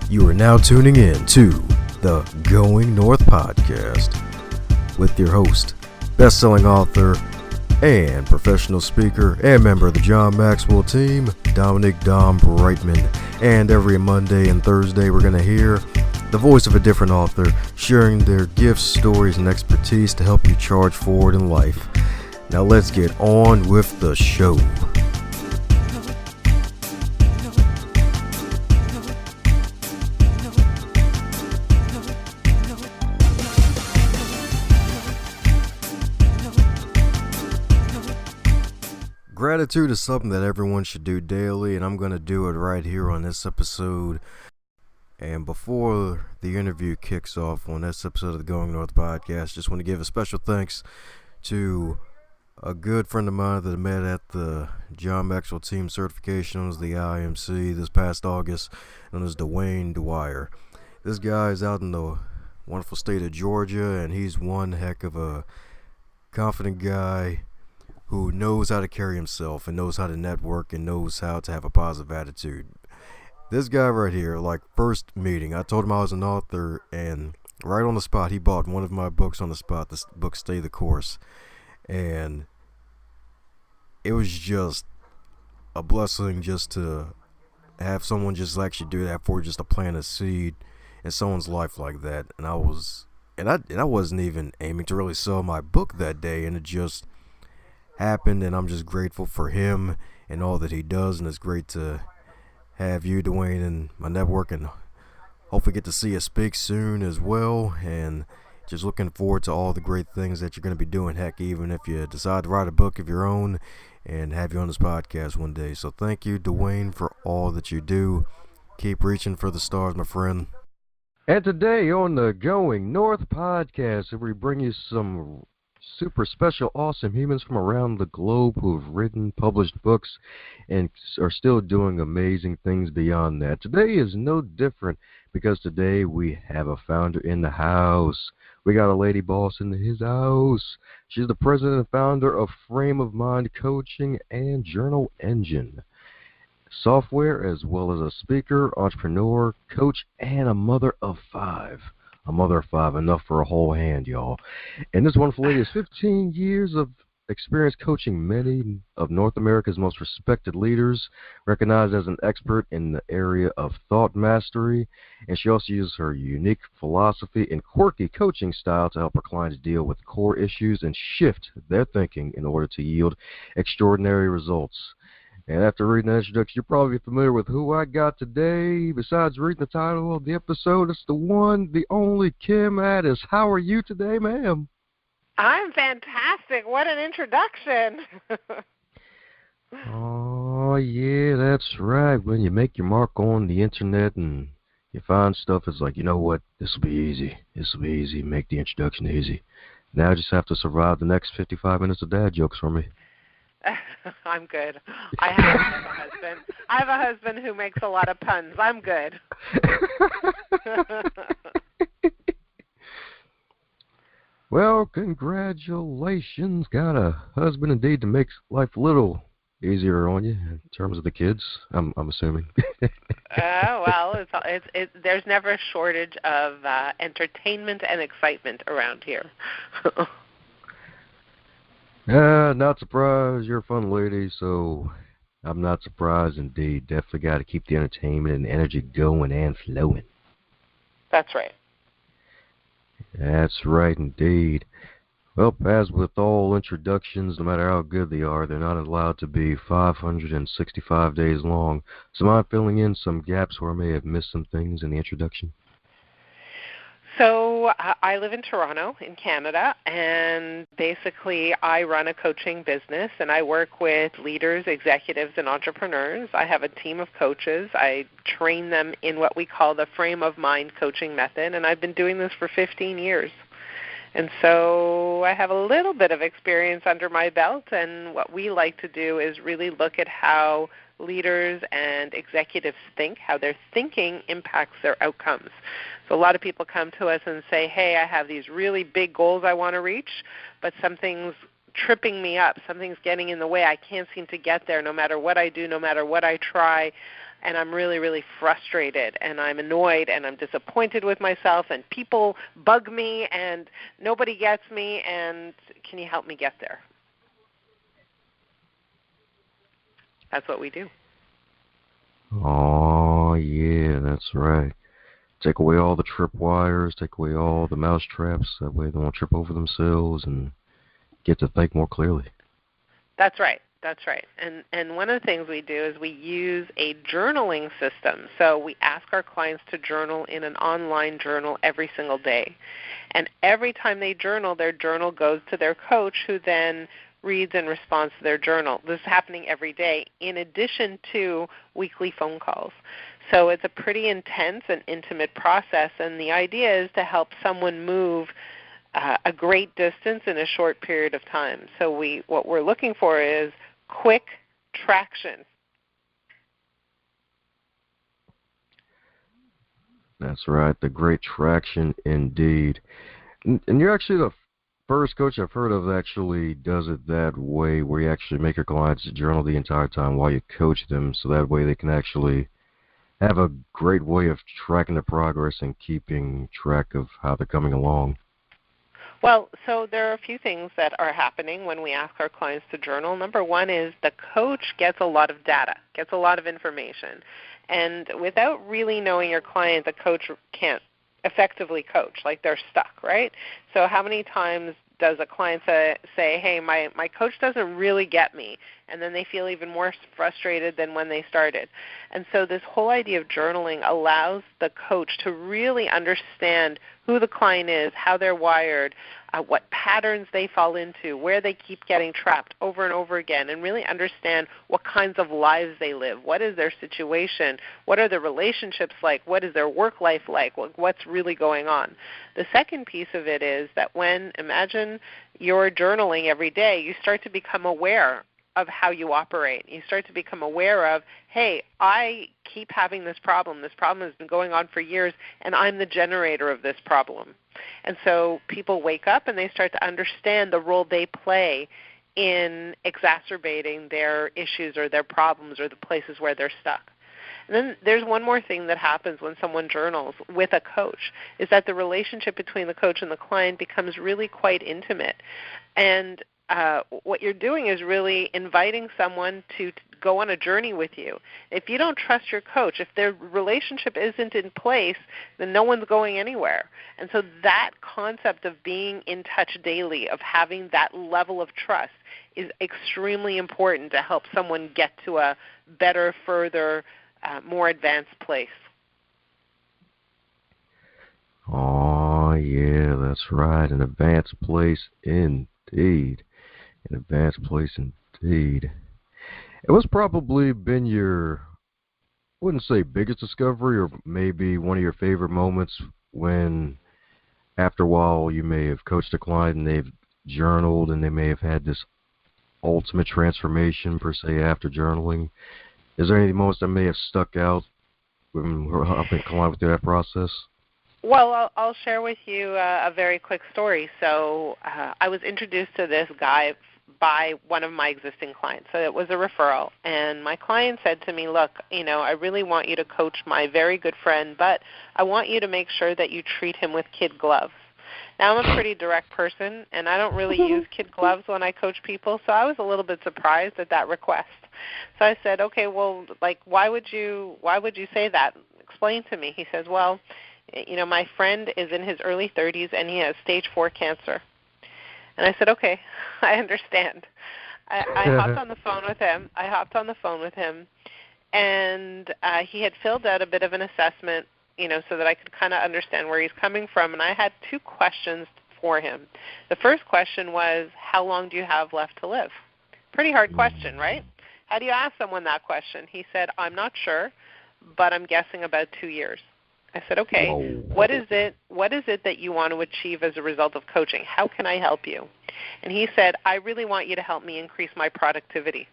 You are now tuning in to the Going North podcast with your host, best-selling author, and professional speaker, and member of the John Maxwell team, Dominic Dom Brightman. And every Monday and Thursday, we're going to hear the voice of a different author sharing their gifts, stories, and expertise to help you charge forward in life. Now let's get on with the show. Gratitude is something that everyone should do daily, and I'm going to do it right here on this episode. And before the interview kicks off on this episode of the Going North podcast, just want to give a special thanks to a good friend of mine that I met at the John Maxwell team certification, the IMC, this past August, known as Dwayne Dwyer. This guy is out in the wonderful state of Georgia, and he's one heck of a confident guy who knows how to carry himself and knows how to network and knows how to have a positive attitude. This guy right here, like first meeting, I told him I was an author, and right on the spot, he bought one of my books on the spot, this book, Stay the Course. And it was just a blessing just to have someone just actually do that for just to plant a seed in someone's life like that. And I wasn't even aiming to really sell my book that day, and it just happened, and I'm just grateful for him and all that he does. And it's great to have you, Dwayne, in my network, and hopefully get to see you speak soon as well. And just looking forward to all the great things that you're going to be doing. Heck, even if you decide to write a book of your own and have you on this podcast one day. So thank you, Dwayne, for all that you do. Keep reaching for the stars, my friend. And today on the Going North podcast, we bring you some super special, awesome humans from around the globe who have written, published books, and are still doing amazing things beyond that. Today is no different because today we have a founder in the house. We got a lady boss in his house. She's the president and founder of Frame of Mind Coaching and Journal Engine software, as well as a speaker, entrepreneur, coach, and a mother of five. A mother of five, enough for a whole hand, y'all. And this wonderful lady has 15 years of experience coaching many of North America's most respected leaders, recognized as an expert in the area of thought mastery. And she also uses her unique philosophy and quirky coaching style to help her clients deal with core issues and shift their thinking in order to yield extraordinary results. And after reading that introduction, you're probably familiar with who I got today. Besides reading the title of the episode, it's the one, the only Kim Ades. How are you today, ma'am? I'm fantastic. What an introduction. Oh, yeah, that's right. When you make your mark on the internet and you find stuff, it's like, you know what, this will be easy. This will be easy. Make the introduction easy. Now I just have to survive the next 55 minutes of dad jokes for me. I'm good. I have a husband. I have a husband who makes a lot of puns. I'm good. Well, congratulations. Got a husband indeed that makes life a little easier on you in terms of the kids, I'm assuming. Well, there's never a shortage of entertainment and excitement around here. Not surprised. You're a fun lady, so I'm not surprised indeed. Definitely got to keep the entertainment and energy going and flowing. That's right. That's right indeed. Well, as with all introductions, no matter how good they are, they're not allowed to be 565 days long. So mind filling in some gaps where I may have missed some things in the introduction? So I live in Toronto in Canada, and basically I run a coaching business, and I work with leaders, executives, and entrepreneurs. I have a team of coaches. I train them in what we call the Frame of Mind coaching method, and I've been doing this for 15 years. And so I have a little bit of experience under my belt, and what we like to do is really look at how leaders and executives think, how their thinking impacts their outcomes. So a lot of people come to us and say, hey, I have these really big goals I want to reach, but something's tripping me up. Something's getting in the way. I can't seem to get there no matter what I do, no matter what I try. and I'm really, really frustrated, and I'm annoyed, and I'm disappointed with myself, and people bug me, and nobody gets me, and can you help me get there? That's what we do. Oh, yeah, that's right. Take away all the tripwires, take away all the mouse traps. That way they won't trip over themselves and get to think more clearly. That's right. That's right. And one of the things we do is we use a journaling system. So we ask our clients to journal in an online journal every single day. And every time they journal, their journal goes to their coach, who then reads and responds to their journal. This is happening every day in addition to weekly phone calls. So it's a pretty intense and intimate process, and the idea is to help someone move a great distance in a short period of time. So what we're looking for is quick traction. That's right, the great traction indeed. And you're actually the first coach I've heard of that actually does it that way, where you actually make your clients journal the entire time while you coach them, so that way they can actually have a great way of tracking the progress and keeping track of how they're coming along. Well, so there are a few things that are happening when we ask our clients to journal. Number one is the coach gets a lot of data, gets a lot of information. And without really knowing your client, the coach can't effectively coach, like they're stuck, right? So how many times does a client say, hey, my coach doesn't really get me, and then they feel even more frustrated than when they started. And so this whole idea of journaling allows the coach to really understand who the client is, how they're wired, what patterns they fall into, where they keep getting trapped over and over again, and really understand what kinds of lives they live. What is their situation? What are their relationships like? What is their work life like? What's really going on? The second piece of it is that imagine you're journaling every day, you start to become aware of how you operate. You start to become aware of, hey, I keep having this problem. This problem has been going on for years, and I'm the generator of this problem. And so people wake up and they start to understand the role they play in exacerbating their issues or their problems or the places where they're stuck. And then there's one more thing that happens when someone journals with a coach, is that the relationship between the coach and the client becomes really quite intimate. And what you're doing is really inviting someone to go on a journey with you. If you don't trust your coach, if their relationship isn't in place, then no one's going anywhere. And so that concept of being in touch daily, of having that level of trust, is extremely important to help someone get to a better, further, more advanced place. Oh, yeah, that's right. An advanced place indeed. An advanced place indeed. It was probably been your, I wouldn't say biggest discovery, or maybe one of your favorite moments when, after a while, you may have coached a client and they've journaled and they may have had this ultimate transformation, per se, after journaling. Is there any moments that may have stuck out when helping a client through that process? Well, I'll share with you a very quick story. So I was introduced to this guy by one of my existing clients. So it was a referral. And my client said to me, look, I really want you to coach my very good friend, but I want you to make sure that you treat him with kid gloves. Now, I'm a pretty direct person, and I don't really use kid gloves when I coach people, so I was a little bit surprised at that request. So I said, okay, well, why would you say that? Explain to me. He says, well, my friend is in his early 30s, and he has stage 4 cancer. And I said, okay, I understand. I hopped on the phone with him. And he had filled out a bit of an assessment, so that I could kind of understand where he's coming from. And I had 2 questions for him. The first question was, how long do you have left to live? Pretty hard question, right? How do you ask someone that question? He said, I'm not sure, but I'm guessing about 2 years. I said, okay, what is it that you want to achieve as a result of coaching? How can I help you? And he said, I really want you to help me increase my productivity.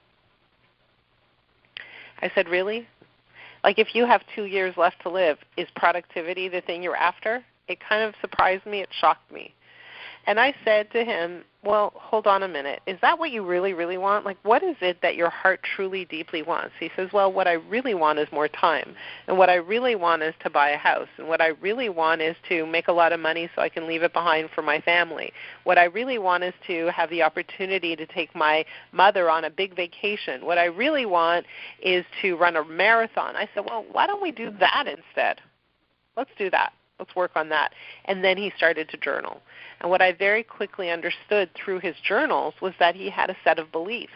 I said, really? If you have 2 years left to live, is productivity the thing you're after? It kind of surprised me. It shocked me. And I said to him, well, hold on a minute. Is that what you really, really want? Like, what is it that your heart truly, deeply wants? He says, well, what I really want is more time. And what I really want is to buy a house. And what I really want is to make a lot of money so I can leave it behind for my family. What I really want is to have the opportunity to take my mother on a big vacation. What I really want is to run a marathon. I said, well, why don't we do that instead? Let's do that. Let's work on that. And then he started to journal. And what I very quickly understood through his journals was that he had a set of beliefs.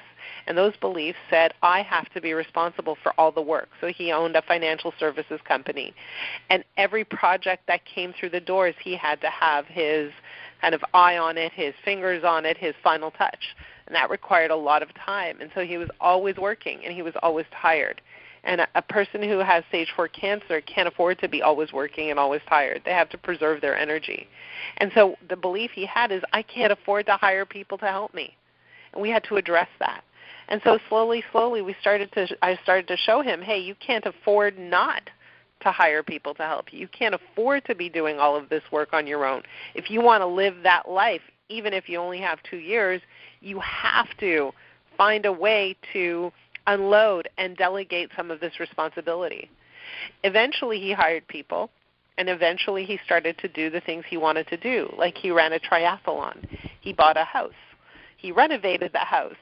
And those beliefs said, I have to be responsible for all the work. So he owned a financial services company. And every project that came through the doors, he had to have his kind of eye on it, his fingers on it, his final touch. And that required a lot of time. And so he was always working, and he was always tired. And a person who has stage 4 cancer can't afford to be always working and always tired. They have to preserve their energy. And so the belief he had is, I can't afford to hire people to help me. And we had to address that. And so slowly, I started to show him, hey, you can't afford not to hire people to help you. You can't afford to be doing all of this work on your own. If you want to live that life, even if you only have 2 years, you have to find a way to unload and delegate some of this responsibility. Eventually he hired people, and eventually he started to do the things he wanted to do, like he ran a triathlon. He bought a house. He renovated the house.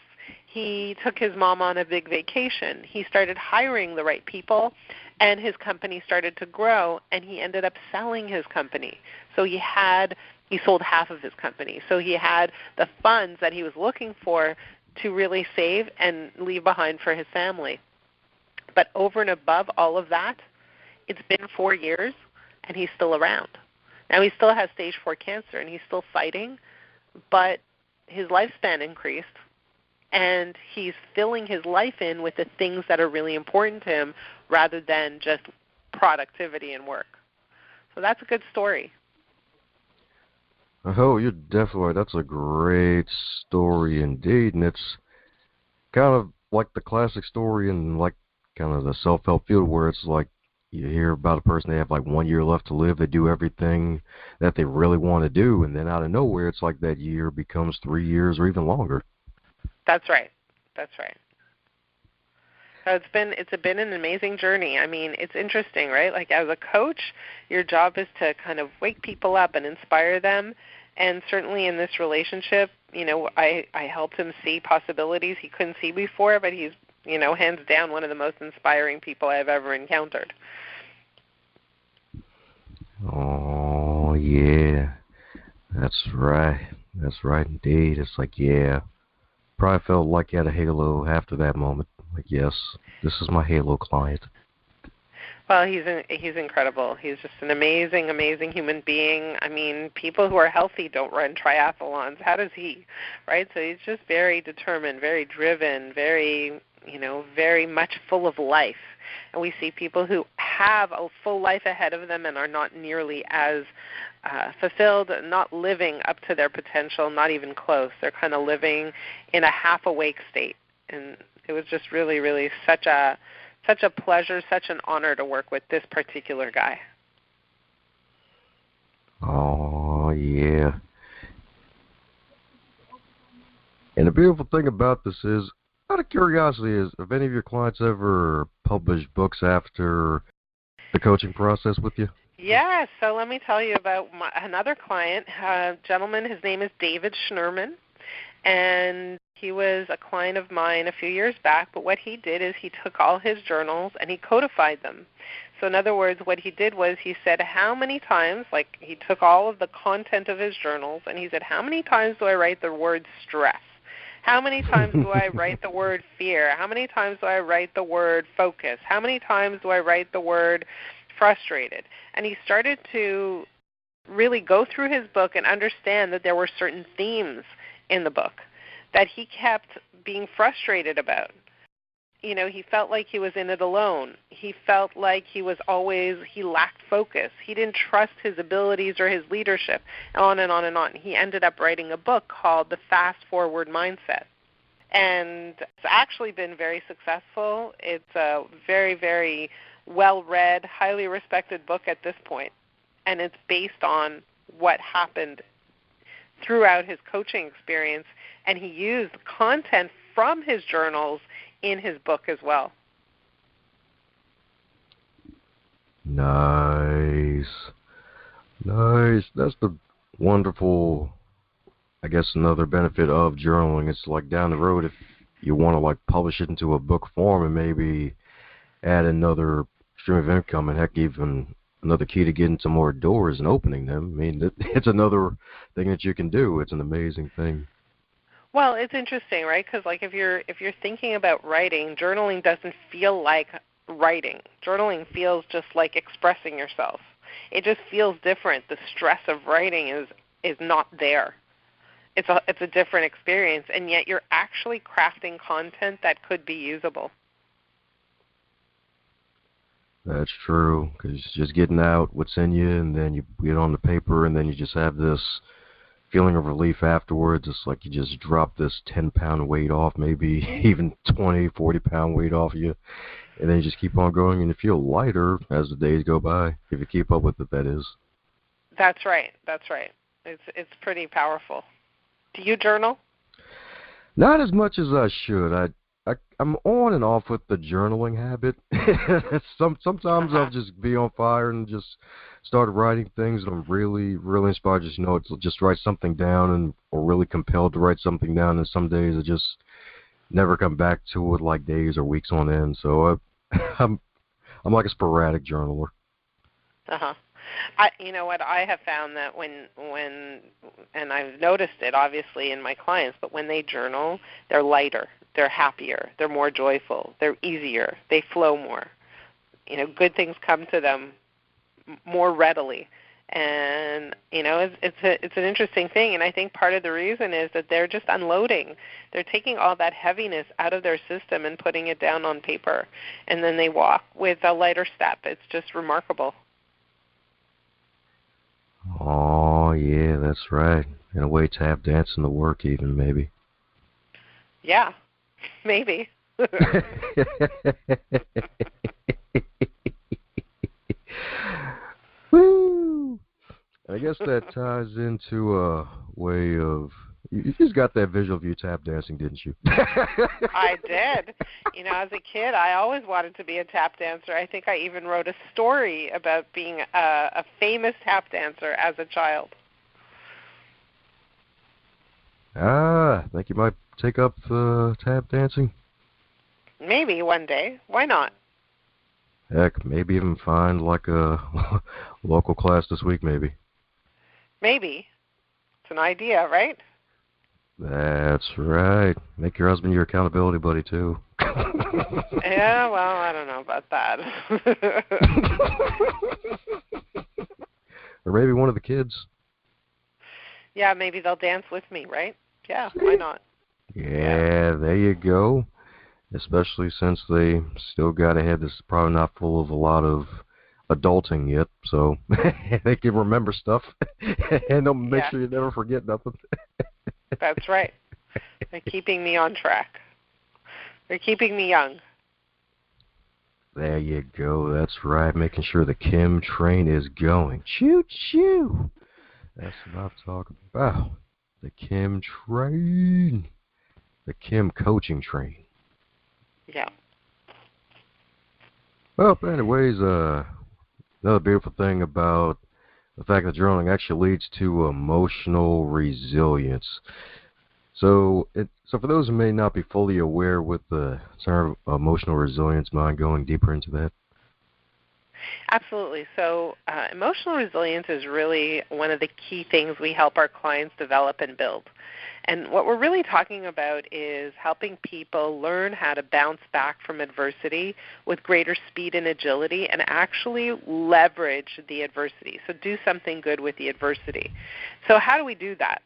He took his mom on a big vacation. He started hiring the right people, and his company started to grow, and he ended up selling his company. So he sold half of his company. So he had the funds that he was looking for to really save and leave behind for his family. But over and above all of that, it's been 4 years, and he's still around. Now, he still has stage 4 cancer, and he's still fighting, but his lifespan increased, and he's filling his life in with the things that are really important to him rather than just productivity and work. So that's a good story. Oh, you're definitely right. That's a great story indeed, and it's kind of like the classic story in like kind of the self-help field where it's like you hear about a person, they have like 1 year left to live, they do everything that they really want to do, and then out of nowhere it's like that year becomes 3 years or even longer. That's right. That's right. So it's been an amazing journey. I mean, it's interesting, right? Like as a coach, your job is to kind of wake people up and inspire them. And certainly in this relationship, I helped him see possibilities he couldn't see before, but he's, hands down one of the most inspiring people I've ever encountered. Oh, yeah. That's right. That's right indeed. It's like, yeah. Probably felt like you had a halo after that moment. Like, yes, this is my halo client. Well, he's incredible. He's just an amazing, amazing human being. I mean, people who are healthy don't run triathlons. How does he, right? So he's just very determined, very driven, very much full of life. And we see people who have a full life ahead of them and are not nearly as fulfilled, not living up to their potential, not even close. They're kind of living in a half-awake state. And it was just really, really such a pleasure, such an honor to work with this particular guy. Oh, yeah. And the beautiful thing about this is, out of curiosity, have any of your clients ever published books after the coaching process with you? Yeah, so let me tell you about another client, a gentleman. His name is David Schnurman, and he was a client of mine a few years back, but what he did is he took all his journals and he codified them. So in other words, what he did was he said, how many times, like he took all of the content of his journals, and he said, how many times do I write the word stress? How many times do I write the word fear? How many times do I write the word focus? How many times do I write the word frustrated? And he started to really go through his book and understand that there were certain themes in the book that he kept being frustrated about. He felt like he was in it alone. He felt like he lacked focus. He didn't trust his abilities or his leadership, on and on and on. He ended up writing a book called The Fast Forward Mindset. And it's actually been very successful. It's a very, very well-read, highly respected book at this point. And it's based on what happened throughout his coaching experience, and he used content from his journals in his book as well. Nice. That's the wonderful, I guess, another benefit of journaling. It's like down the road, if you want to like publish it into a book form and maybe add another stream of income and heck, even another key to get into more doors and opening them. I mean, it's another thing that you can do. It's an amazing thing. Well, it's interesting, right? Because like if you're thinking about writing, journaling doesn't feel like writing. Journaling feels just like expressing yourself. It just feels different. The stress of writing is not there. It's a different experience, and yet you're actually crafting content that could be usable. That's true, because just getting out what's in you, and then you get on the paper, and then you just have this feeling of relief afterwards. It's like you just drop this 10-pound weight off, maybe even 20, 40-pound weight off you, and then you just keep on going, and you feel lighter as the days go by, if you keep up with it, that is. That's right. It's pretty powerful. Do you journal? Not as much as I should. I'm on and off with the journaling habit. Sometimes I'll just be on fire and just start writing things that I'm really, really inspired. Just write something down or really compelled to write something down. And some days I just never come back to it, like days or weeks on end. So I'm like a sporadic journaler. You know what, I have found that when and I've noticed it obviously in my clients, but when they journal, they're lighter, they're happier, they're more joyful, they're easier, they flow more. You know, good things come to them more readily. And you know, it's an interesting thing, and I think part of the reason is that they're just unloading. They're taking all that heaviness out of their system and putting it down on paper, and then they walk with a lighter step. It's just remarkable. Oh, yeah, that's right. In a way, tap dancing to work even, maybe. Yeah, maybe. Woo! I guess that ties into a way of... You just got that visual of you tap dancing, didn't you? I did. You know, as a kid, I always wanted to be a tap dancer. I think I even wrote a story about being a famous tap dancer as a child. I think you might take up tap dancing. Maybe one day. Why not? Heck, maybe even find like a local class this week, maybe. Maybe. It's an idea, right? That's right. Make your husband your accountability buddy, too. Yeah, well, I don't know about that. Or maybe one of the kids. Yeah, maybe they'll dance with me, right? Yeah, why not? Yeah, there you go. Especially since they still got a head that's probably not full of a lot of adulting yet, so they can remember stuff, and they'll make sure you never forget nothing. That's right. They're keeping me on track. They're keeping me young. There you go. That's right. Making sure the Kim train is going. Choo-choo. That's what I'm talking about. The Kim train. The Kim coaching train. Yeah. Well, but anyways, another beautiful thing about the fact that journaling actually leads to emotional resilience. So for those who may not be fully aware with the term emotional resilience, mind going deeper into that? Absolutely. So emotional resilience is really one of the key things we help our clients develop and build. And what we're really talking about is helping people learn how to bounce back from adversity with greater speed and agility and actually leverage the adversity. So do something good with the adversity. So how do we do that?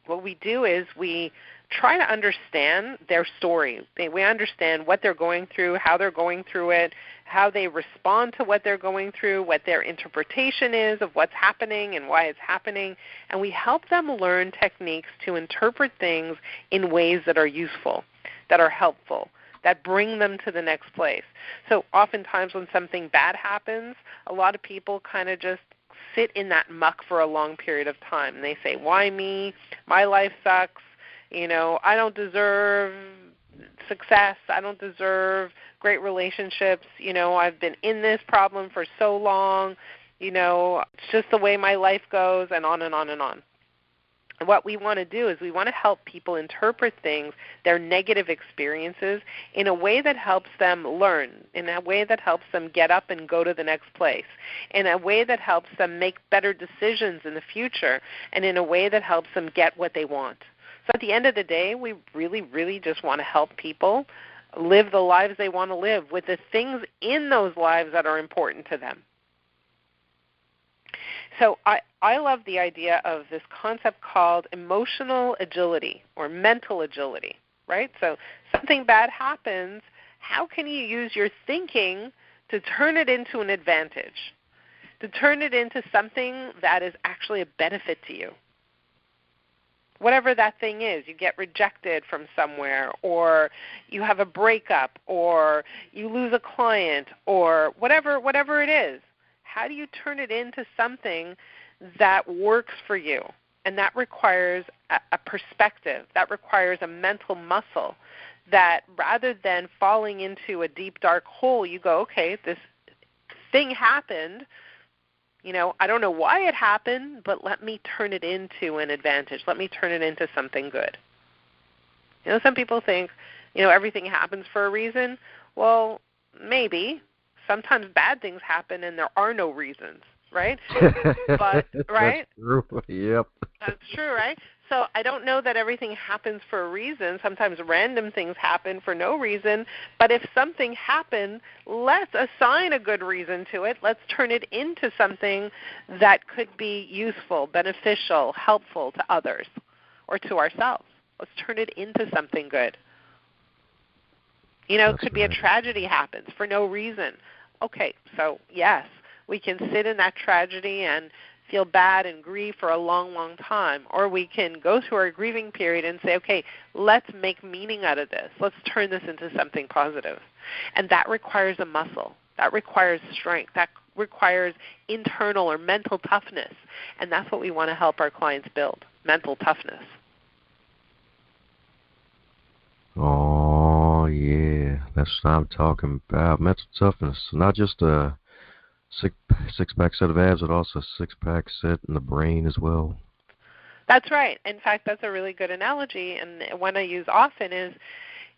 What we do is we try to understand their story. We understand what they're going through, how they're going through it, how they respond to what they're going through, what their interpretation is of what's happening and why it's happening, and we help them learn techniques to interpret things in ways that are useful, that are helpful, that bring them to the next place. So oftentimes when something bad happens, a lot of people kind of just sit in that muck for a long period of time. And they say, why me? My life sucks. I don't deserve success. I don't deserve great relationships. I've been in this problem for so long. It's just the way my life goes, and on and on and on. And what we want to do is we want to help people interpret things, their negative experiences, in a way that helps them learn, in a way that helps them get up and go to the next place, in a way that helps them make better decisions in the future, and in a way that helps them get what they want. So at the end of the day, we really, really just want to help people live the lives they want to live with the things in those lives that are important to them. So I love the idea of this concept called emotional agility or mental agility, right? So something bad happens, how can you use your thinking to turn it into an advantage, to turn it into something that is actually a benefit to you? Whatever that thing is, you get rejected from somewhere, or you have a breakup, or you lose a client, or whatever it is. How do you turn it into something that works for you? And that requires a perspective. That requires a mental muscle that rather than falling into a deep, dark hole, you go, okay, this thing happened. I don't know why it happened, but let me turn it into an advantage. Let me turn it into something good. Some people think, everything happens for a reason. Well, maybe. Sometimes bad things happen and there are no reasons, right? But right? That's true. Yep. That's true, right? So I don't know that everything happens for a reason. Sometimes random things happen for no reason. But if something happened, let's assign a good reason to it. Let's turn it into something that could be useful, beneficial, helpful to others or to ourselves. Let's turn it into something good. It could be a tragedy happens for no reason. Okay, so yes, we can sit in that tragedy and feel bad and grieve for a long, long time. Or we can go through our grieving period and say, okay, let's make meaning out of this. Let's turn this into something positive. And that requires a muscle. That requires strength. That requires internal or mental toughness. And that's what we want to help our clients build, mental toughness. Oh, yeah. That's what I'm talking about. Mental toughness. Not just a six-pack set of abs, but also a six-pack set in the brain as well. That's right. In fact, that's a really good analogy. And one I use often is,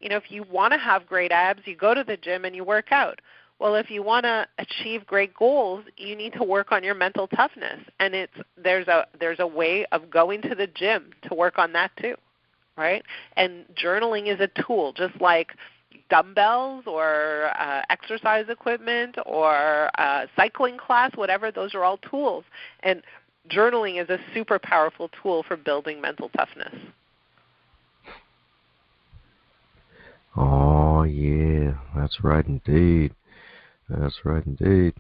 if you want to have great abs, you go to the gym and you work out. Well, if you want to achieve great goals, you need to work on your mental toughness. And there's a way of going to the gym to work on that too. Right? And journaling is a tool, just like dumbbells or exercise equipment or cycling class, whatever, those are all tools. And journaling is a super powerful tool for building mental toughness. Oh, yeah. That's right indeed. That's right indeed.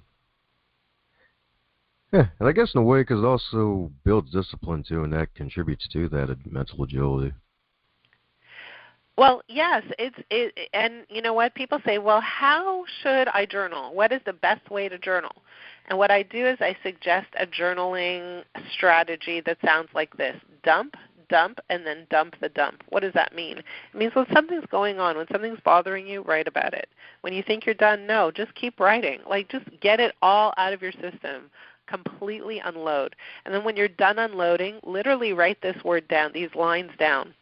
Yeah, and I guess in a way, because it also builds discipline too, and that contributes to that mental agility. Well, yes, and you know what? People say, well, how should I journal? What is the best way to journal? And what I do is I suggest a journaling strategy that sounds like this: dump, dump, and then dump the dump. What does that mean? It means when something's going on, when something's bothering you, write about it. When you think you're done, no, just keep writing. Just get it all out of your system. Completely unload. And then when you're done unloading, literally write this word down, these lines down.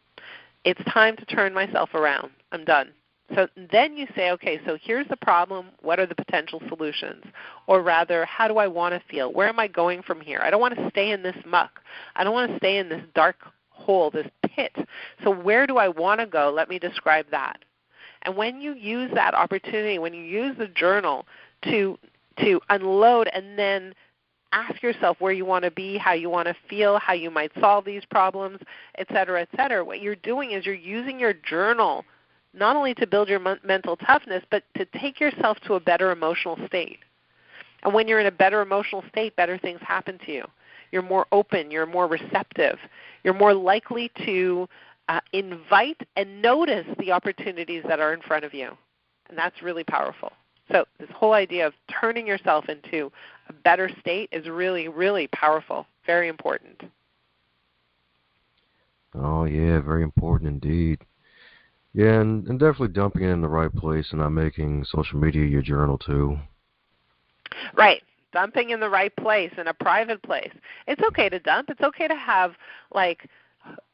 It's time to turn myself around. I'm done. So then you say, okay, so here's the problem. What are the potential solutions? Or rather, how do I want to feel? Where am I going from here? I don't want to stay in this muck. I don't want to stay in this dark hole, this pit. So where do I want to go? Let me describe that. And when you use that opportunity, when you use the journal to unload and then ask yourself where you want to be, how you want to feel, how you might solve these problems, et cetera, what you're doing is you're using your journal not only to build your mental toughness, but to take yourself to a better emotional state. And when you're in a better emotional state, better things happen to you. You're more open. You're more receptive. You're more likely to invite and notice the opportunities that are in front of you. And that's really powerful. So this whole idea of turning yourself into a better state is really, really powerful, very important. Oh, yeah, very important indeed. Yeah, and definitely dumping it in the right place and not making social media your journal, too. Right. Dumping in the right place, in a private place. It's okay to dump. It's okay to have, like,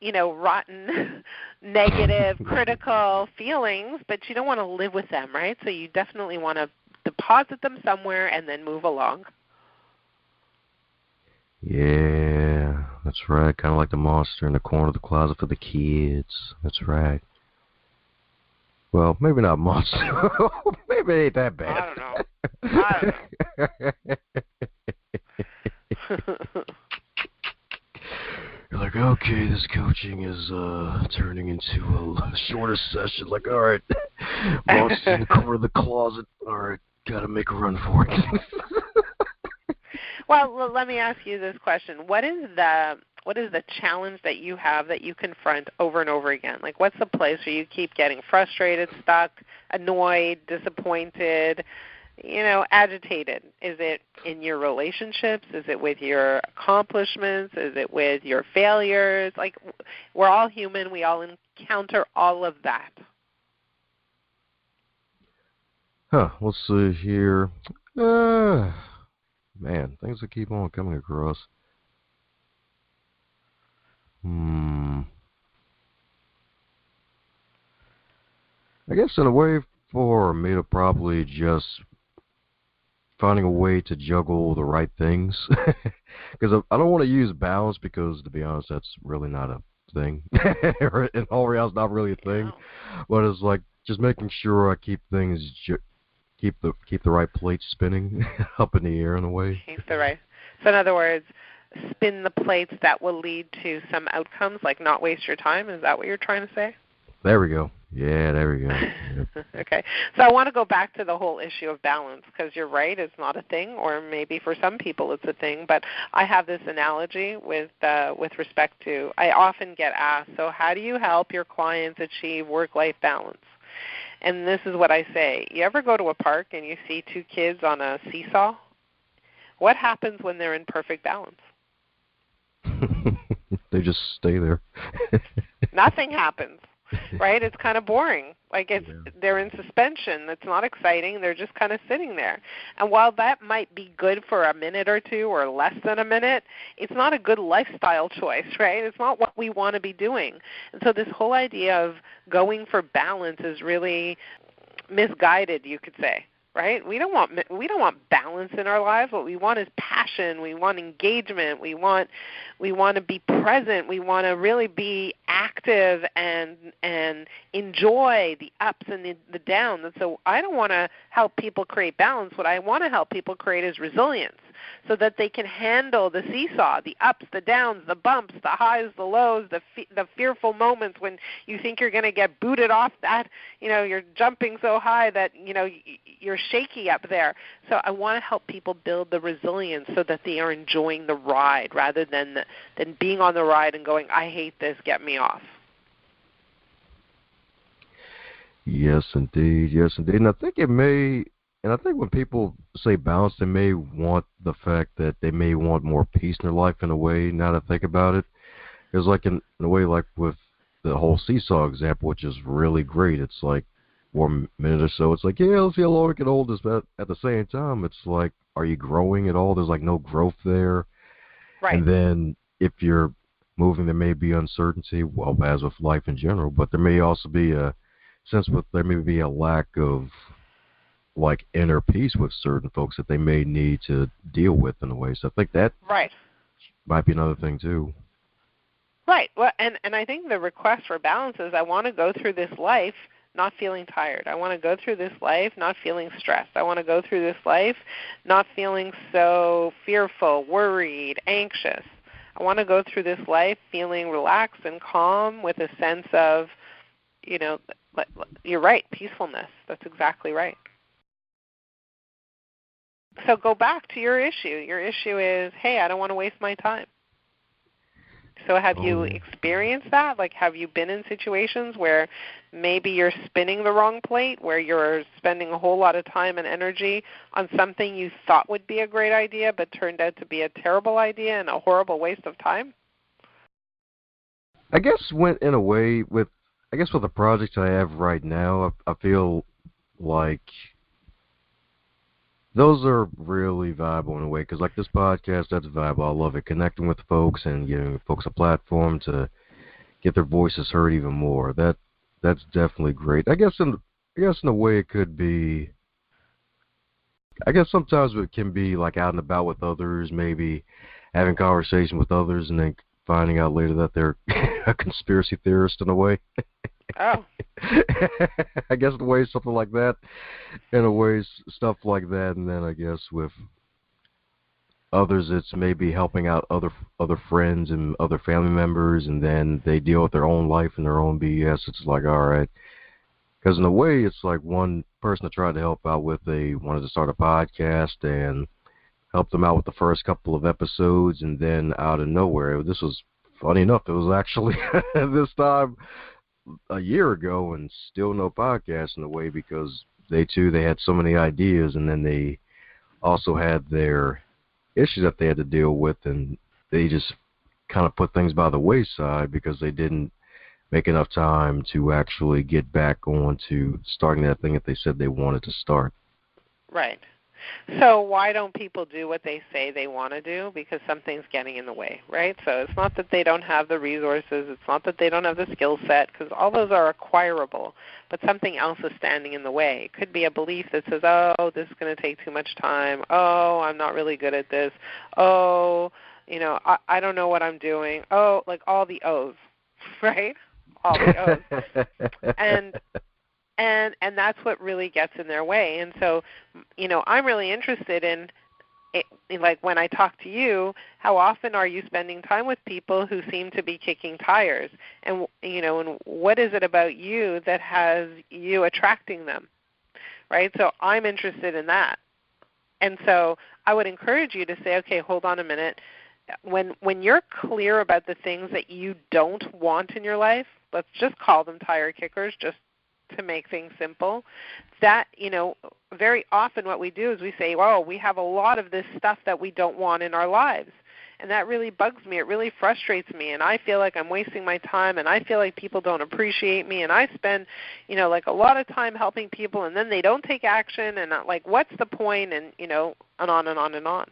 rotten, negative, critical feelings, but you don't want to live with them, right? So you definitely want to deposit them somewhere and then move along. Yeah, that's right. Kind of like the monster in the corner of the closet for the kids. That's right. Well, maybe not monster. Maybe it ain't that bad. I don't know. You're like, okay, this coaching is turning into a shorter session. Like, all right, monster in the corner of the closet. All right, gotta make a run for it. Well, let me ask you this question: What is the challenge that you have that you confront over and over again? Like, what's the place where you keep getting frustrated, stuck, annoyed, disappointed, agitated? Is it in your relationships? Is it with your accomplishments? Is it with your failures? Like, we're all human. We all encounter all of that. Let's see here. Man, things that keep on coming across. I guess in a way for me to probably just finding a way to juggle the right things. Because I don't want to use balance because, to be honest, that's really not a thing. In all reality, it's not really a thing. Yeah. But it's like just making sure I keep things, keep the right plate spinning up in the air in a way. Keep the right. So in other words, spin the plates that will lead to some outcomes, like not waste your time. Is that what you're trying to say? There we go. Yeah, there we go. Yep. Okay. So I want to go back to the whole issue of balance because you're right, it's not a thing, or maybe for some people it's a thing. But I have this analogy with respect to, I often get asked, so how do you help your clients achieve work-life balance? And this is what I say. You ever go to a park and you see two kids on a seesaw? What happens when they're in perfect balance? They just stay there. Nothing happens. Right? It's kind of boring. Like they're in suspension. It's not exciting. They're just kind of sitting there. And while that might be good for a minute or two or less than a minute, it's not a good lifestyle choice, right? It's not what we want to be doing. And so this whole idea of going for balance is really misguided, you could say. Right? We don't want balance in our lives. What we want is passion. We want engagement. We want to be present. We want to really be active and enjoy the ups and the downs. And so I don't want to help people create balance. What I want to help people create is resilience, so that they can handle the seesaw, the ups, the downs, the bumps, the highs, the lows, the fearful moments when you think you're going to get booted off that, you're jumping so high that, you're shaky up there. So I want to help people build the resilience so that they are enjoying the ride rather than being on the ride and going, I hate this, get me off. Yes, indeed. Yes, indeed. And I think when people say balance, they may want the fact that they may want more peace in their life in a way, now that I think about it. It's like in a way, like with the whole seesaw example, which is really great. It's like for a minute or so, it's like, yeah, let's see how long we can hold this. But at the same time, it's like, are you growing at all? There's like no growth there. Right. And then if you're moving, there may be uncertainty, well, as with life in general, but there may also be there may be a lack of like inner peace with certain folks that they may need to deal with in a way. So I think that might be another thing too. Right. Well, and I think the request for balance is I want to go through this life not feeling tired. I want to go through this life not feeling stressed. I want to go through this life not feeling so fearful, worried, anxious. I want to go through this life feeling relaxed and calm with a sense of, you're right, peacefulness. That's exactly right. So go back to your issue. Your issue is, hey, I don't want to waste my time. So have you experienced that? Like, have you been in situations where maybe you're spinning the wrong plate, where you're spending a whole lot of time and energy on something you thought would be a great idea but turned out to be a terrible idea and a horrible waste of time? I guess in a way with the projects I have right now, I feel like those are really valuable in a way, because like this podcast, that's valuable. I love it, connecting with folks and giving folks a platform to get their voices heard even more. That's definitely great. I guess in a way it could be. I guess sometimes it can be like out and about with others, maybe having conversation with others, and then finding out later that they're a conspiracy theorist in a way. Oh. I guess in a way something like that. In a way, stuff like that, and then I guess with others, it's maybe helping out other friends and other family members, and then they deal with their own life and their own BS. It's like, all right, because in a way, it's like one person I tried to help out with. They wanted to start a podcast and help them out with the first couple of episodes, and then out of nowhere, this was funny enough. It was actually this time a year ago, and still no podcast in a way, because they had so many ideas, and then they also had their issues that they had to deal with, and they just kind of put things by the wayside because they didn't make enough time to actually get back on to starting that thing that they said they wanted to start. Right. So why don't people do what they say they want to do? Because something's getting in the way, right? So it's not that they don't have the resources. It's not that they don't have the skill set, because all those are acquirable, but something else is standing in the way. It could be a belief that says, oh, this is going to take too much time. Oh, I'm not really good at this. Oh, I don't know what I'm doing. Oh, like all the O's, right? All the O's. And that's what really gets in their way. And so, I'm really interested in like when I talk to you, how often are you spending time with people who seem to be kicking tires? And, and what is it about you that has you attracting them, right? So I'm interested in that. And so I would encourage you to say, okay, hold on a minute. When you're clear about the things that you don't want in your life, let's just call them tire kickers, just to make things simple, that, very often what we do is we say, well, we have a lot of this stuff that we don't want in our lives. And that really bugs me. It really frustrates me. And I feel like I'm wasting my time, and I feel like people don't appreciate me. And I spend, like a lot of time helping people, and then they don't take action. And like, what's the point? And, and on and on and on.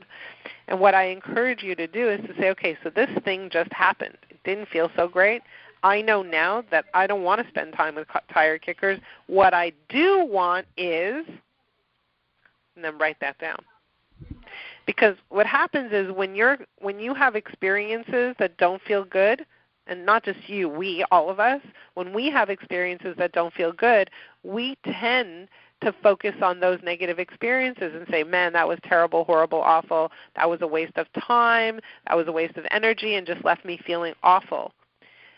And what I encourage you to do is to say, okay, so this thing just happened. It didn't feel so great. I know now that I don't want to spend time with tire kickers. What I do want is, and then write that down. Because what happens is when you have experiences that don't feel good, and not just you, we, all of us, when we have experiences that don't feel good, we tend to focus on those negative experiences and say, man, that was terrible, horrible, awful. That was a waste of time. That was a waste of energy and just left me feeling awful.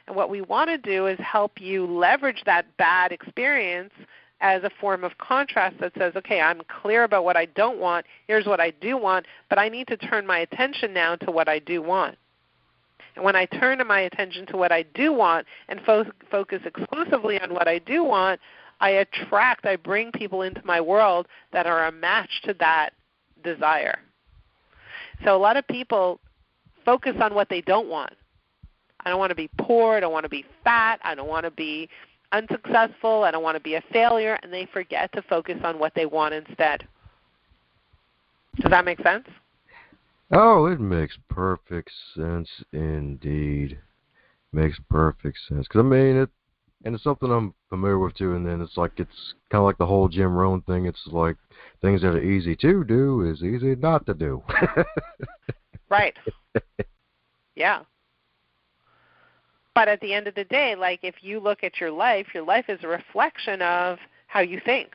And what we want to do is help you leverage that bad experience as a form of contrast that says, okay, I'm clear about what I don't want. Here's what I do want, but I need to turn my attention now to what I do want. And when I turn my attention to what I do want and focus exclusively on what I do want, I bring people into my world that are a match to that desire. So a lot of people focus on what they don't want. I don't want to be poor. I don't want to be fat. I don't want to be unsuccessful. I don't want to be a failure. And they forget to focus on what they want instead. Does that make sense? Oh, it makes perfect sense indeed. Makes perfect sense. Because, it's something I'm familiar with too. And then it's kind of like the whole Jim Rohn thing. It's like things that are easy to do is easy not to do. Right. Yeah. But at the end of the day, like if you look at your life is a reflection of how you think.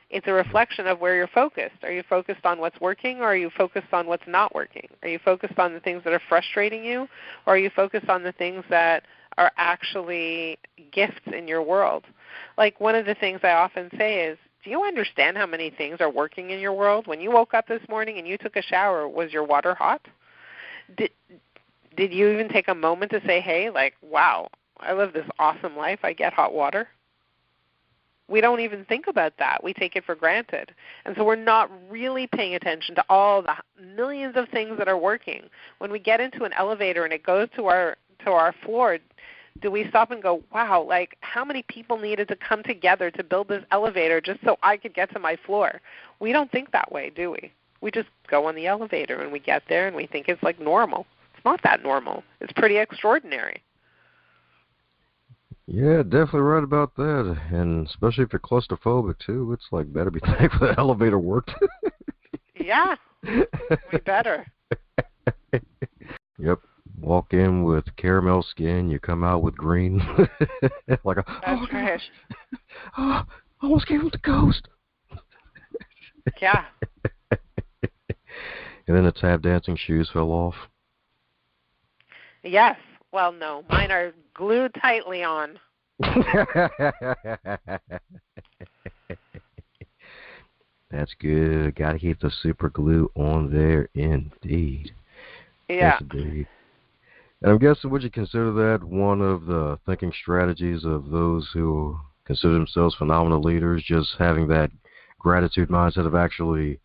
It's a reflection of where you're focused. Are you focused on what's working, or are you focused on what's not working? Are you focused on the things that are frustrating you, or are you focused on the things that are actually gifts in your world? Like one of the things I often say is, do you understand how many things are working in your world? When you woke up this morning and you took a shower, was your water hot? Did you even take a moment to say, hey, like, wow, I live this awesome life. I get hot water? We don't even think about that. We take it for granted. And so we're not really paying attention to all the millions of things that are working. When we get into an elevator and it goes to our floor, do we stop and go, wow, like how many people needed to come together to build this elevator just so I could get to my floor? We don't think that way, do we? We just go on the elevator and we get there and we think it's like normal. It's not that normal. It's pretty extraordinary. Yeah, definitely right about that. And especially if you're claustrophobic, too, it's like better be thankful the elevator worked. Yeah, we better. Yep. Walk in with caramel skin, you come out with green. Like a, That's right. Oh, I almost came with the ghost. Yeah. And then the tap dancing shoes fell off. Yes. Well, no, mine are glued tightly on. That's good. Got to keep the super glue on there, indeed. Yeah. Yes, indeed. And I'm guessing, would you consider that one of the thinking strategies of those who consider themselves phenomenal leaders, just having that gratitude mindset of actually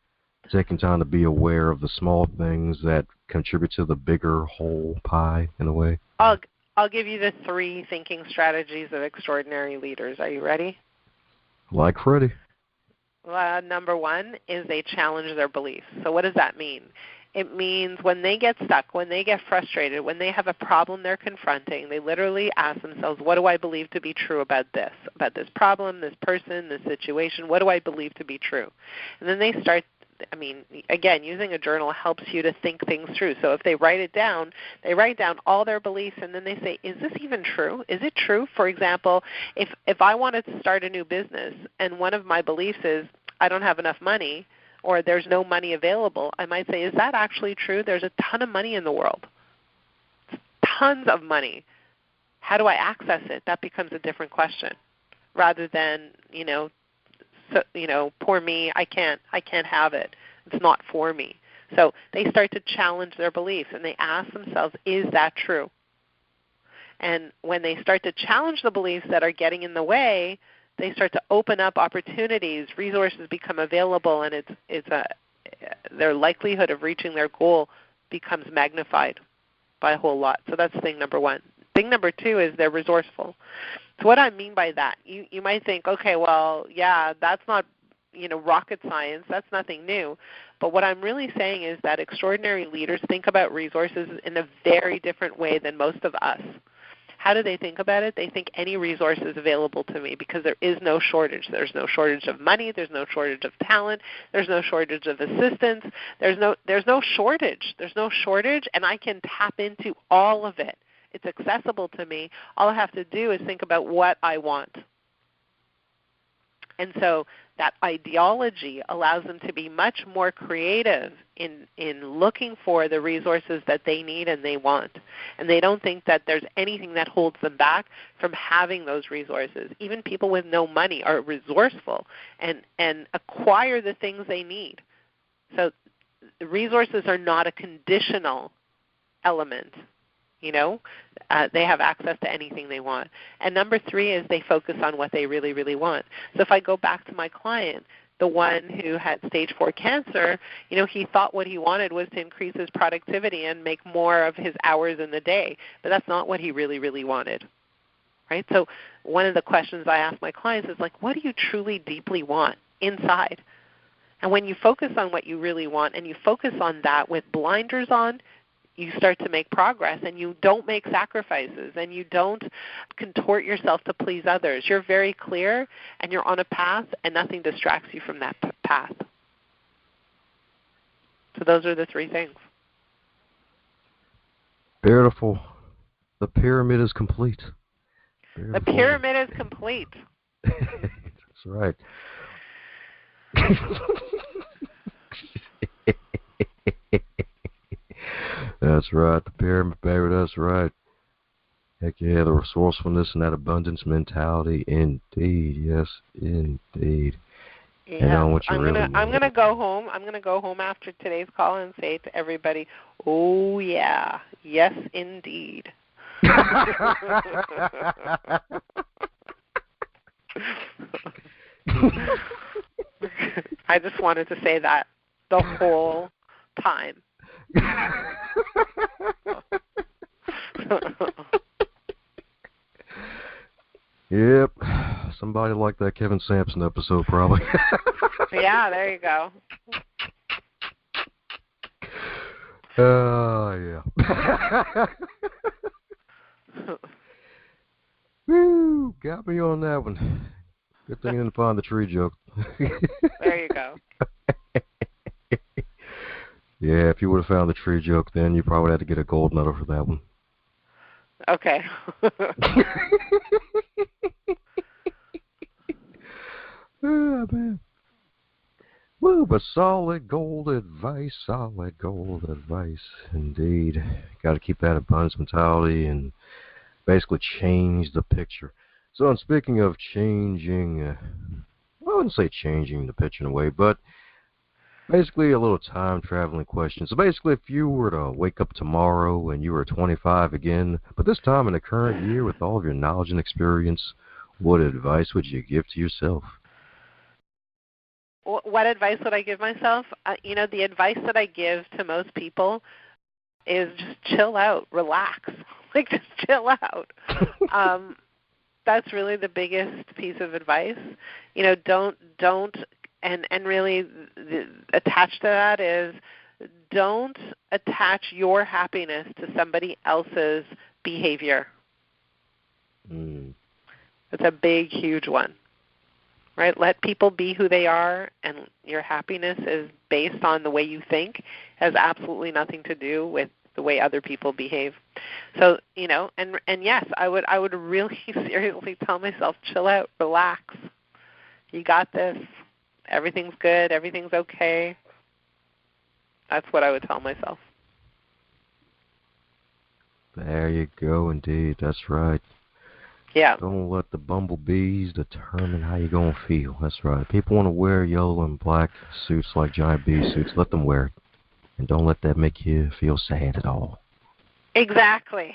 taking time to be aware of the small things that contribute to the bigger whole pie, in a way? I'll give you the 3 thinking strategies of extraordinary leaders. Are you ready? Like Freddie. Number 1 is they challenge their beliefs. So what does that mean? It means when they get stuck, when they get frustrated, when they have a problem they're confronting, they literally ask themselves, what do I believe to be true about this problem, this person, this situation? What do I believe to be true? And then they start, again, using a journal helps you to think things through. So if they write down all their beliefs, and then they say, is this even true? Is it true? For example, if I wanted to start a new business and one of my beliefs is I don't have enough money, or there's no money available, I might say, is that actually true? There's a ton of money in the world. Tons of money. How do I access it? That becomes a different question. Rather than, poor me, I can't have it. It's not for me. So they start to challenge their beliefs and they ask themselves, is that true? And when they start to challenge the beliefs that are getting in the way, they start to open up opportunities, resources become available, and their likelihood of reaching their goal becomes magnified by a whole lot. So that's thing number 1. Thing number 2 is they're resourceful. So what I mean by that, you might think, okay, well, yeah, that's not rocket science. That's nothing new. But what I'm really saying is that extraordinary leaders think about resources in a very different way than most of us. How do they think about it? They think any resource is available to me because there is no shortage. There's no shortage of money. There's no shortage of talent. There's no shortage of assistance. There's no shortage. There's no shortage, and I can tap into all of it. It's accessible to me. All I have to do is think about what I want. And so that ideology allows them to be much more creative in looking for the resources that they need and they want. And they don't think that there's anything that holds them back from having those resources. Even people with no money are resourceful and acquire the things they need. So the resources are not a conditional element. They have access to anything they want. And number 3 is they focus on what they really, really want. So if I go back to my client, the one who had stage 4 cancer, he thought what he wanted was to increase his productivity and make more of his hours in the day. But that's not what he really, really wanted. Right? So one of the questions I ask my clients is like, what do you truly deeply want inside? And when you focus on what you really want and you focus on that with blinders on, you start to make progress, and you don't make sacrifices, and you don't contort yourself to please others. You're very clear, and you're on a path, and nothing distracts you from that path. So those are the 3 things. Beautiful. The pyramid is complete. Beautiful. The pyramid is complete. That's right. That's right, the pyramid, baby, that's right. Heck yeah, the resourcefulness and that abundance mentality, indeed, yes, indeed. and on what you really want. I'm gonna go home. I'm gonna go home after today's call and say to everybody, "Oh yeah, yes indeed." I just wanted to say that the whole time. Yep. Somebody liked that Kevin Sampson episode, probably. Yeah, there you go. Yeah. Woo, got me on that one. Good thing you didn't find the tree joke. There you go. Yeah, if you would have found the tree joke, then you probably had to get a gold medal for that one. Okay. Oh, man. Woo, but solid gold advice, indeed. Got to keep that abundance mentality and basically change the picture. So, and speaking of changing, I wouldn't say changing the picture in a way, but basically a little time traveling question. So basically, if you were to wake up tomorrow and you were 25 again, but this time in the current year with all of your knowledge and experience, what advice would you give to yourself? What advice would I give myself? The advice that I give to most people is just chill out, relax. Like, just chill out. That's really the biggest piece of advice. Don't, and really attached to that is don't attach your happiness to somebody else's behavior. It's a big, huge one. Right? Let people be who they are, and your happiness is based on the way you think. It has absolutely nothing to do with the way other people behave. So, and yes, I would really seriously tell myself, chill out, relax. You got this. Everything's good. Everything's okay. That's what I would tell myself. There you go, indeed. That's right. Yeah. Don't let the bumblebees determine how you're going to feel. That's right. People want to wear yellow and black suits like giant bee suits. Let them wear it. And don't let that make you feel sad at all. Exactly.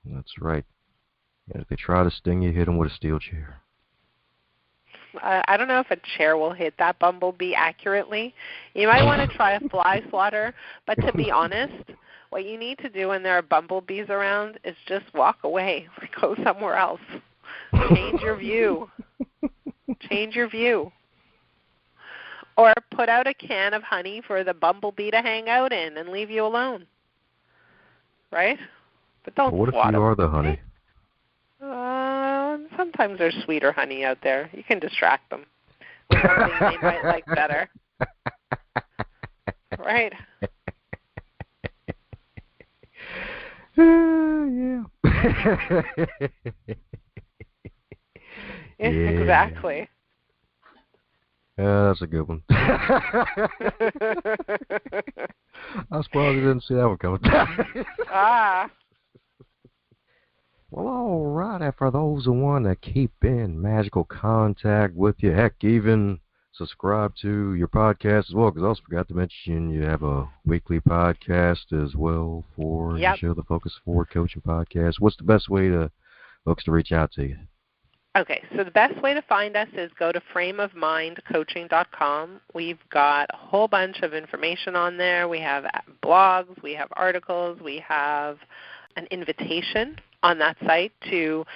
That's right. And if they try to sting you, hit them with a steel chair. I don't know if a chair will hit that bumblebee accurately. You might want to try a fly swatter, but to be honest, what you need to do when there are bumblebees around is just walk away. Go somewhere else. Change your view. Or put out a can of honey for the bumblebee to hang out in and leave you alone. Right? But don't What if you are the honey? Sometimes there's sweeter honey out there. You can distract them with something they might like better. Right? Yeah. Exactly. That's a good one. I suppose you didn't see that one coming. Well, all right. And for those who want to keep in magical contact with you, heck, even subscribe to your podcast as well, because I also forgot to mention you have a weekly podcast as well for your show, the Focus Forward Coaching Podcast. What's the best way to folks to reach out to you? Okay, so the best way to find us is go to frameofmindcoaching.com. We've got a whole bunch of information on there. We have blogs, we have articles, we have an invitation on that site to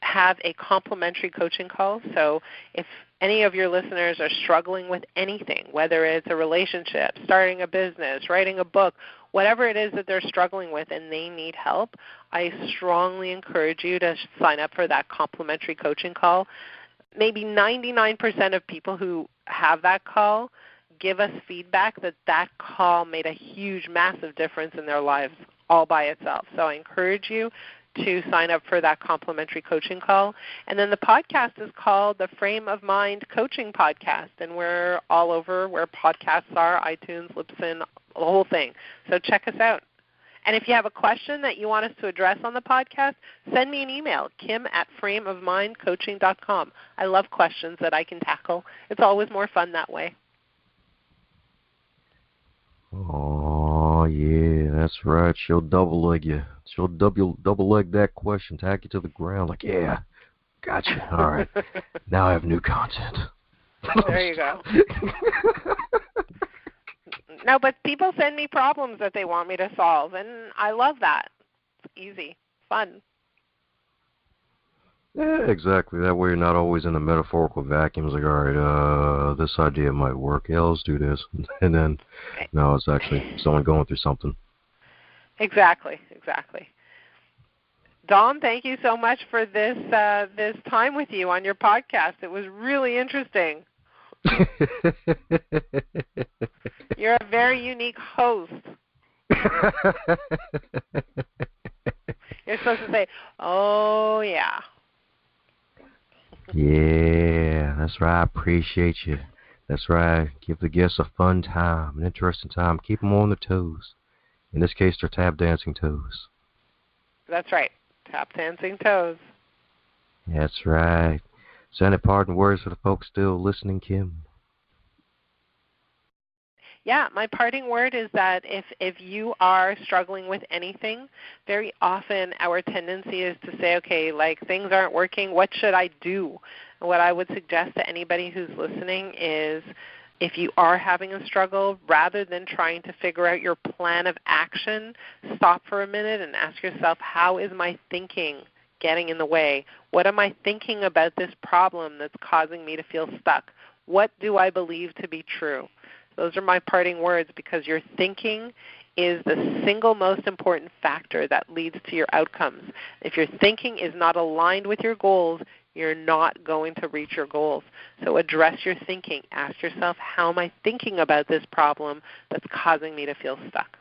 have a complimentary coaching call. So if any of your listeners are struggling with anything, whether it's a relationship, starting a business, writing a book, whatever it is that they're struggling with and they need help, I strongly encourage you to sign up for that complimentary coaching call. Maybe 99% of people who have that call give us feedback that that call made a huge, massive difference in their lives all by itself. So I encourage you to sign up for that complimentary coaching call. And then the podcast is called the Frame of Mind Coaching Podcast, and we're all over where podcasts are, iTunes, Libsyn, the whole thing. So check us out. And if you have a question that you want us to address on the podcast, send me an email, kim@frameofmindcoaching.com. I love questions that I can tackle. It's always more fun that way. Oh, yeah, that's right. She'll double leg you. She'll double leg that question, tack you to the ground like, yeah, gotcha. All right. Now I have new content. There you go. No, but people send me problems that they want me to solve, and I love that. It's easy, fun. Yeah, exactly. That way you're not always in a metaphorical vacuum. It's like, all right, this idea might work. Yeah, let's do this. And then, no, it's actually someone going through something. Exactly. Don, thank you so much for this this time with you on your podcast. It was really interesting. You're a very unique host. You're supposed to say, oh, yeah. Yeah, that's right. I appreciate you. That's right. Give the guests a fun time, an interesting time. Keep them on their toes. In this case, they're tap dancing toes. That's right. Tap dancing toes. That's right. So any parting words for the folks still listening, Kim? Yeah, my parting word is that if you are struggling with anything, very often our tendency is to say, okay, like things aren't working, what should I do? And what I would suggest to anybody who's listening is if you are having a struggle, rather than trying to figure out your plan of action, stop for a minute and ask yourself, how is my thinking getting in the way? What am I thinking about this problem that's causing me to feel stuck? What do I believe to be true? Those are my parting words, because your thinking is the single most important factor that leads to your outcomes. If your thinking is not aligned with your goals, you're not going to reach your goals. So address your thinking. Ask yourself, how am I thinking about this problem that's causing me to feel stuck?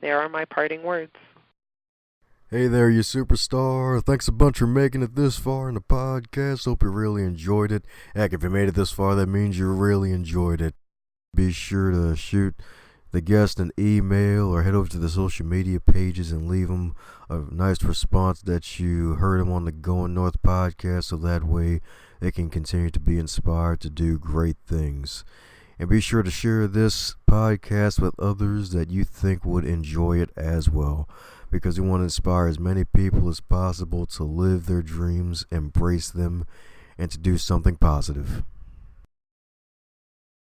There are my parting words. Hey there, you superstar. Thanks a bunch for making it this far in the podcast. Hope you really enjoyed it. Heck, if you made it this far, that means you really enjoyed it. Be sure to shoot the guest an email or head over to the social media pages and leave them a nice response that you heard them on the Going North podcast, so that way they can continue to be inspired to do great things. And be sure to share this podcast with others that you think would enjoy it as well, because we want to inspire as many people as possible to live their dreams, embrace them, and to do something positive.